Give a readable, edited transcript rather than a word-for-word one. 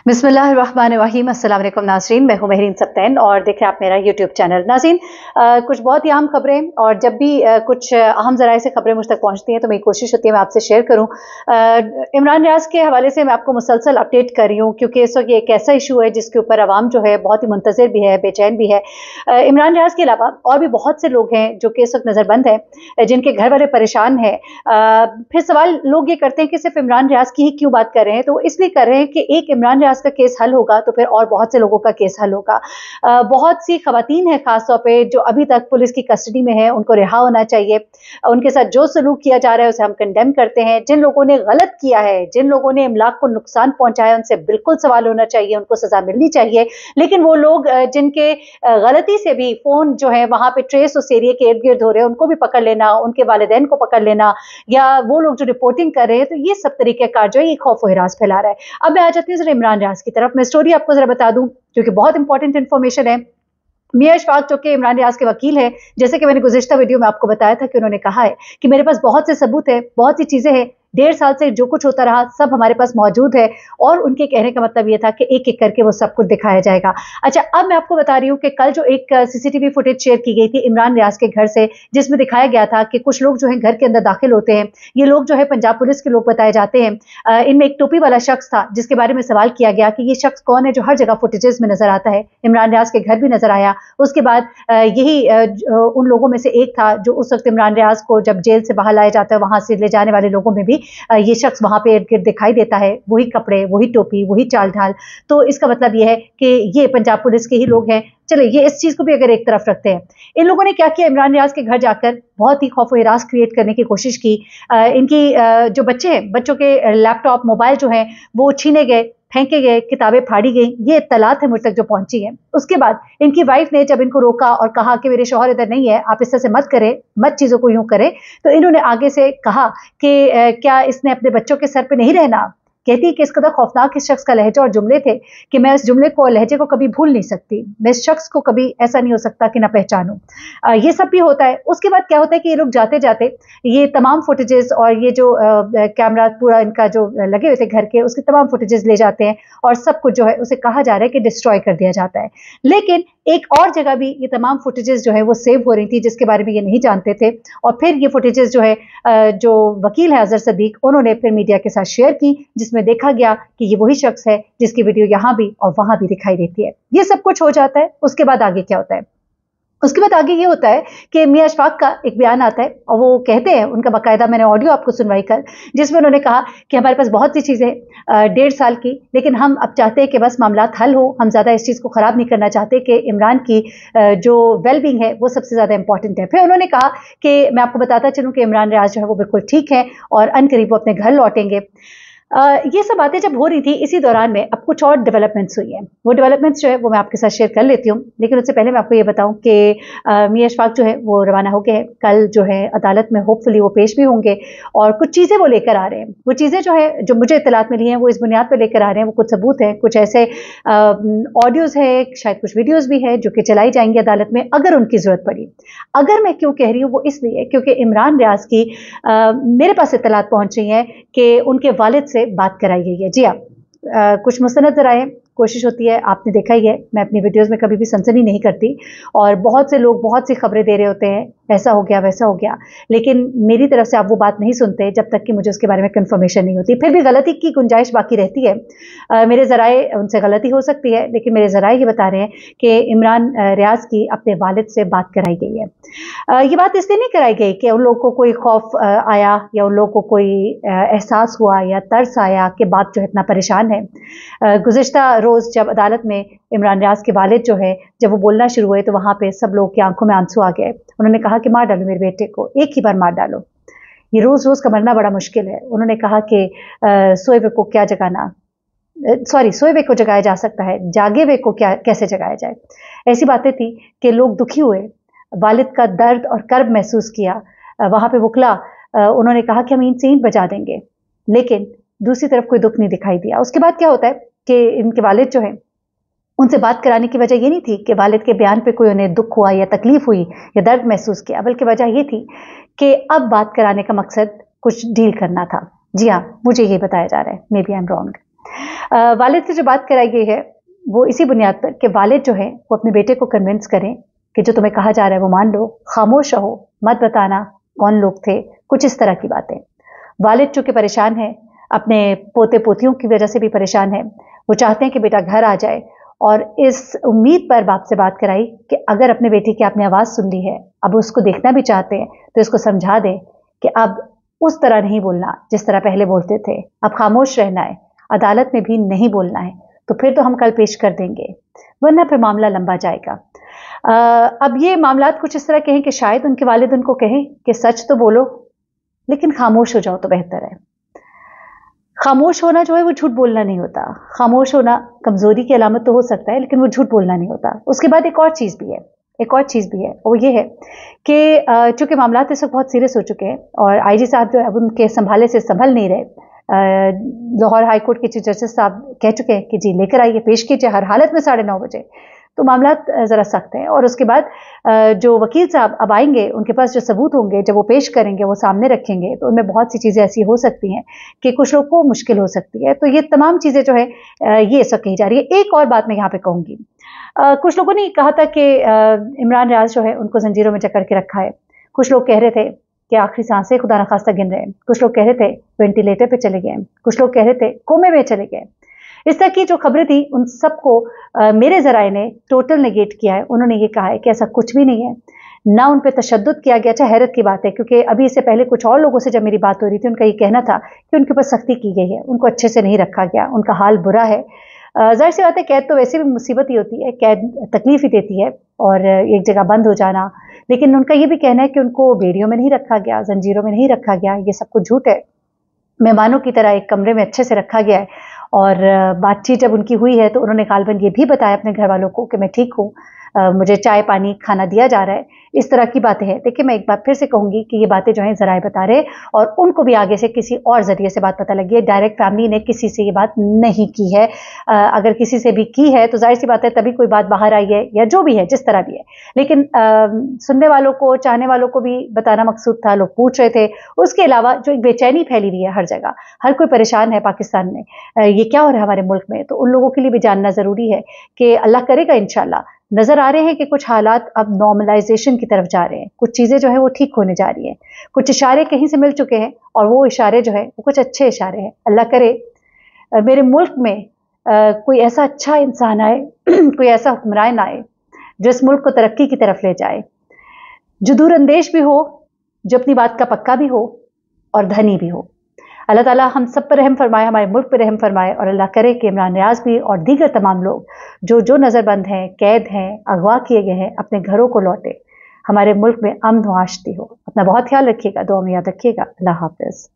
बिस्मिल्लाहिर्रहमानिर्रहीम। अस्सलाम वालेकुम नाज़रीन, मैं हूं महरीन सब्तैन और देख रहे हैं आप मेरा यूट्यूब चैनल। नाज़रीन, कुछ बहुत ही अहम खबरें और जब भी कुछ अहम ज़राए से खबरें मुझ तक पहुंचती हैं तो मेरी कोशिश होती है मैं आपसे शेयर करूं। इमरान रियाज के हवाले से मैं आपको मुसलसल अपडेट कर रही हूँ क्योंकि इस वक्त ये एक ऐसा इशू है जिसके ऊपर आवाम जो है बहुत ही मुंतज़िर भी है, बेचैन भी है। इमरान रियाज के अलावा और भी बहुत से लोग हैं जो कि इस वक्त नज़रबंद हैं, जिनके घर वाले परेशान हैं। फिर सवाल लोग ये करते हैं कि सिर्फ इमरान रियाज की ही क्यों बात कर रहे हैं, तो इसलिए कर रहे हैं कि एक इमरान रियाज का केस हल होगा तो फिर और बहुत से लोगों का केस हल होगा। बहुत सी खवातीन हैं खासतौर पे जो अभी तक पुलिस की कस्टडी में है, उनको रिहा होना चाहिए। उनके साथ जो सलूक किया जा रहा है उसे हम कंडेम करते हैं। जिन लोगों ने गलत किया है, जिन लोगों ने इमलाक को नुकसान पहुंचाया, उनसे बिल्कुल सवाल होना चाहिए, उनको सजा मिलनी चाहिए। लेकिन वो लोग जिनके गलती से भी फोन जो है वहां पे ट्रेस उस एरिया के इर्द गिर्द हो रहे हैं, उनको भी पकड़ लेना, उनके वालिदैन को पकड़ लेना, या वो लोग जो रिपोर्टिंग कर रहे हैं, तो ये सब तरीकेकार जो है ये खौफ व हिरास फैला रहा है। अब मैं आ जाती हूँ जरा इमरान रियाज की तरफ। मैं स्टोरी आपको जरा बता दूं क्योंकि बहुत इंपॉर्टेंट इन्फॉर्मेशन है। मियां इशफाक जो कि इमरान रियाज के वकील है, जैसे कि मैंने गुज़िश्ता वीडियो में आपको बताया था कि उन्होंने कहा है कि मेरे पास बहुत से सबूत है, बहुत सी चीजें हैं, 1.5 साल से जो कुछ होता रहा सब हमारे पास मौजूद है। और उनके कहने का मतलब यह था कि एक एक करके वो सब कुछ दिखाया जाएगा। अच्छा, अब मैं आपको बता रही हूँ कि कल जो एक सीसीटीवी फुटेज शेयर की गई थी इमरान रियाज के घर से, जिसमें दिखाया गया था कि कुछ लोग जो है घर के अंदर दाखिल होते हैं। ये लोग जो है पंजाब पुलिस के लोग बताए जाते हैं। इनमें एक टोपी वाला शख्स था जिसके बारे में सवाल किया गया कि ये शख्स कौन है जो हर जगह फुटेजेस में नजर आता है। इमरान रियाज के घर भी नजर आया। उसके बाद यही उन लोगों में से एक था जो उस वक्त इमरान रियाज को जब जेल से बाहर लाया जाता है, वहां से ले जाने वाले लोगों में भी ये शख्स वहां पे इर्द गिर्द दिखाई देता है। वही कपड़े, वही टोपी, वही चाल ढाल। तो इसका मतलब यह है कि ये पंजाब पुलिस के ही लोग हैं। चले, ये इस चीज को भी अगर एक तरफ रखते हैं, इन लोगों ने क्या किया, इमरान रियाज के घर जाकर बहुत ही खौफ व हिरास क्रिएट करने की कोशिश की। इनकी जो बच्चे हैं, बच्चों के लैपटॉप, मोबाइल जो है वो छीने गए, फेंके गए, किताबें फाड़ी गई। ये इत्तलात है मुझ तक जो पहुंची है। उसके बाद इनकी वाइफ ने जब इनको रोका और कहा कि मेरे शौहर इधर नहीं है, आप इस तरह से मत करें, मत चीजों को यूं करें, तो इन्होंने आगे से कहा कि क्या इसने अपने बच्चों के सर पे नहीं रहना। कहती है कि इस कदर खौफनाक इस शख्स का लहजा और जुमले थे कि मैं इस जुमले को, लहजे को कभी भूल नहीं सकती। मैं इस शख्स को कभी ऐसा नहीं हो सकता कि ना पहचानूं। ये सब भी होता है। उसके बाद क्या होता है कि ये लोग जाते जाते ये तमाम फुटेजेस और ये जो कैमरा पूरा इनका जो लगे हुए थे घर के, उसके तमाम फुटेजेस ले जाते हैं और सब कुछ जो है उसे कहा जा रहा है कि डिस्ट्रॉय कर दिया जाता है। लेकिन एक और जगह भी ये तमाम फुटेजेस जो है वो सेव हो रही थी जिसके बारे में ये नहीं जानते थे। और फिर ये फुटेजेस जो है जो वकील है अजहर सदीक, उन्होंने फिर मीडिया के साथ शेयर की, जिसमें देखा गया कि ये वही शख्स है जिसकी वीडियो यहाँ भी और वहां भी दिखाई देती है। ये सब कुछ हो जाता है। उसके बाद आगे क्या होता है? उसके बाद आगे ये होता है कि मियां इशफाक का एक बयान आता है और वो कहते हैं, उनका बाकायदा मैंने ऑडियो आपको सुनवाई कल, जिसमें उन्होंने कहा कि हमारे पास बहुत सी चीजें 1.5 साल की, लेकिन हम अब चाहते हैं कि बस मामलात हल हो। हम ज्यादा इस चीज को खराब नहीं करना चाहते कि इमरान की जो वेलबींग है वो सबसे ज्यादा इंपॉर्टेंट है। फिर उन्होंने कहा कि मैं आपको बताता चलूं कि इमरान रियाज जो है वो बिल्कुल ठीक है और अनकरीब वो अपने घर लौटेंगे। ये सब बातें जब हो रही थी, इसी दौरान में अब कुछ और डेवलपमेंट्स हुई हैं। वो डेवलपमेंट्स जो है वो मैं आपके साथ शेयर कर लेती हूँ, लेकिन उससे पहले मैं आपको ये बताऊं कि मियां इशफाक जो है वो रवाना हो गए हैं। कल जो है अदालत में होपफुली वो पेश भी होंगे और कुछ चीज़ें वो लेकर आ रहे हैं। वो चीज़ें जो है जो मुझे इत्तलात मिली हैं वो इस बुनियाद पर लेकर आ रहे हैं। वो कुछ सबूत हैं, कुछ ऐसे ऑडियोज़ है, शायद कुछ वीडियोज़ भी है जो कि चलाई जाएंगी अदालत में अगर उनकी ज़रूरत पड़ी। अगर मैं क्यों कह रही हूँ वो इसलिए क्योंकि इमरान रियाज की मेरे पास इत्तलात पहुँच रही हैं कि उनके वालिद से बात कराई गई है। जी हाँ, कुछ मुस्तनद ज़राए, कोशिश होती है, आपने देखा ही है, मैं अपनी वीडियोस में कभी भी सनसनी नहीं करती और बहुत से लोग बहुत सी खबरें दे रहे होते हैं, ऐसा हो गया वैसा हो गया, लेकिन मेरी तरफ से आप वो बात नहीं सुनते जब तक कि मुझे उसके बारे में कंफर्मेशन नहीं होती। फिर भी गलती की गुंजाइश बाकी रहती है। मेरे ज़राए, उनसे गलती हो सकती है, लेकिन मेरे ज़राए ये बता रहे हैं कि इमरान रियाज की अपने वालिद से बात कराई गई है। ये बात इसलिए नहीं कराई गई कि उन लोगों को कोई खौफ आया या उन लोगों को कोई एहसास हुआ या तरस आया कि बात जो है इतना परेशान है। गुज़िश्ता रोज़ जब अदालत में इमरान रियाज के वालिद जो है जब वो बोलना शुरू हुए तो वहाँ पे सब लोग की आंखों में आंसू आ गए। उन्होंने कहा कि मार डालो मेरे बेटे को, एक ही बार मार डालो, ये रोज़ रोज़ का मरना बड़ा मुश्किल है। उन्होंने कहा कि सोए हुए को क्या जगाना, सोए हुए को जगाया जा सकता है, जागे हुए को क्या कैसे जगाया जाए। ऐसी बातें थी कि लोग दुखी हुए, वालिद का दर्द और कर्ब महसूस किया। वहाँ पे वकला उन्होंने कहा कि हम ईंट बजा देंगे, लेकिन दूसरी तरफ कोई दुख नहीं दिखाई दिया। उसके बाद क्या होता है कि इनके वालिद जो है उनसे बात कराने की वजह ये नहीं थी कि वालिद के बयान पे कोई उन्हें दुख हुआ या तकलीफ हुई या दर्द महसूस किया, बल्कि वजह ये थी कि अब बात कराने का मकसद कुछ डील करना था। जी हाँ, मुझे ये बताया जा रहा है, maybe I am wrong. वालिद से जो बात कराई गई है वो इसी बुनियाद पर कि वालिद जो है वो अपने बेटे को कन्विंस करें कि जो तुम्हें कहा जा रहा है वो मान लो, खामोश रहो, मत बताना कौन लोग थे, कुछ इस तरह की बातें। वालिद चूंकि परेशान है, अपने पोते पोतियों की वजह से भी परेशान है, वो चाहते हैं कि बेटा घर आ जाए और इस उम्मीद पर बाप से बात कराई कि अगर अपने बेटी की आपने आवाज़ सुन ली है, अब उसको देखना भी चाहते हैं, तो इसको समझा दें कि अब उस तरह नहीं बोलना जिस तरह पहले बोलते थे, अब खामोश रहना है, अदालत में भी नहीं बोलना है, तो फिर तो हम कल पेश कर देंगे, वरना फिर मामला लंबा जाएगा। अब ये मामलात कुछ इस तरह के हैं कि शायद उनके वालिद उनको कहें कि सच तो बोलो लेकिन खामोश हो जाओ तो बेहतर है। खामोश होना जो है वो झूठ बोलना नहीं होता। खामोश होना कमजोरी की अलामत तो हो सकता है, लेकिन वो झूठ बोलना नहीं होता। उसके बाद एक और चीज़ भी है, वो ये है कि चूंकि मामला इस वक्त बहुत सीरियस हो चुके हैं और आईजी साहब जो अब उनके संभाले से संभल नहीं रहे, लाहौर हाई कोर्ट के चीफ जस्टिस साहब कह चुके हैं कि जी लेकर आइए, पेश कीजिए हर हालत में 9:30 बजे। तो मामला ज़रा सख्त है और उसके बाद जो वकील साहब अब आएंगे, उनके पास जो सबूत होंगे जब वो पेश करेंगे, वो सामने रखेंगे, तो उनमें बहुत सी चीज़ें ऐसी हो सकती हैं कि कुछ लोग को मुश्किल हो सकती है। तो ये तमाम चीज़ें जो है ये सब कही जा रही है। एक और बात मैं यहाँ पे कहूँगी, कुछ लोगों ने कहा था कि इमरान रियाज जो है उनको जंजीरों में जकड़ के रखा है। कुछ लोग कह रहे थे कि आखिरी सांसें खुदा न खास्ता गिन रहे हैं, कुछ लोग कह रहे थे वेंटिलेटर पे चले गए, कुछ लोग कह रहे थे कोमे में चले गए। इस तरह की जो खबरें थी उन सबको मेरे जराए ने टोटल नेगेट किया है। उन्होंने ये कहा है कि ऐसा कुछ भी नहीं है, ना उन पर तशद्दुद किया गया। अच्छा, हैरत की बात है क्योंकि अभी इससे पहले कुछ और लोगों से जब मेरी बात हो रही थी, उनका ये कहना था कि उनके ऊपर सख्ती की गई है, उनको अच्छे से नहीं रखा गया, उनका हाल बुरा है। जाहिर सी बात है, कैद तो वैसे भी मुसीबत ही होती है, कैद तकलीफ ही देती है और एक जगह बंद हो जाना। लेकिन उनका ये भी कहना है कि उनको बेड़ियों में नहीं रखा गया, जंजीरों में नहीं रखा गया, ये सब कुछ झूठ है। मेहमानों की तरह एक कमरे में अच्छे से रखा गया है और बातचीत जब उनकी हुई है तो उन्होंने गालिबन ये भी बताया अपने घर वालों को कि मैं ठीक हूँ, मुझे चाय पानी खाना दिया जा रहा है। इस तरह की बातें हैं। देखिए, मैं एक बार फिर से कहूँगी कि ये बातें जो हैं ज़राए बता रहे और उनको भी आगे से किसी और ज़रिए से बात पता लगी है। डायरेक्ट फैमिली ने किसी से ये बात नहीं की है। अगर किसी से भी की है तो जाहिर सी बात है तभी कोई बात बाहर आई है, या जो भी है, जिस तरह भी है। लेकिन सुनने वालों को, चाहने वालों को भी बताना मकसूद था, लोग पूछ रहे थे। उसके अलावा जो एक बेचैनी फैली हुई है हर जगह, हर कोई परेशान है पाकिस्तान में, ये क्या हो रहा है हमारे मुल्क में, तो उन लोगों के लिए भी जानना ज़रूरी है कि अल्लाह करेगा इंशाल्लाह। नज़र आ रहे हैं कि कुछ हालात अब नॉर्मलाइजेशन की तरफ जा रहे हैं, कुछ चीज़ें जो है वो ठीक होने जा रही हैं, कुछ इशारे कहीं से मिल चुके हैं और वो इशारे जो है वो कुछ अच्छे इशारे हैं। अल्लाह करे मेरे मुल्क में कोई ऐसा अच्छा इंसान आए कोई ऐसा हुक्मरान आए जो इस मुल्क को तरक्की की तरफ ले जाए, जो दूरअंदेश भी हो, जो अपनी बात का पक्का भी हो और धनी भी हो। अल्लाह ताला हम सब पर रहम फरमाए, हमारे मुल्क पर रहम फरमाए और अल्लाह करे कि इमरान रियाज भी और दीगर तमाम लोग जो नज़रबंद हैं, कैद हैं, अगवा किए गए हैं, अपने घरों को लौटे, हमारे मुल्क में अमन व आशती हो। अपना बहुत ख्याल रखिएगा, दुआ में याद रखिएगा। अल्लाह हाफ़िज़।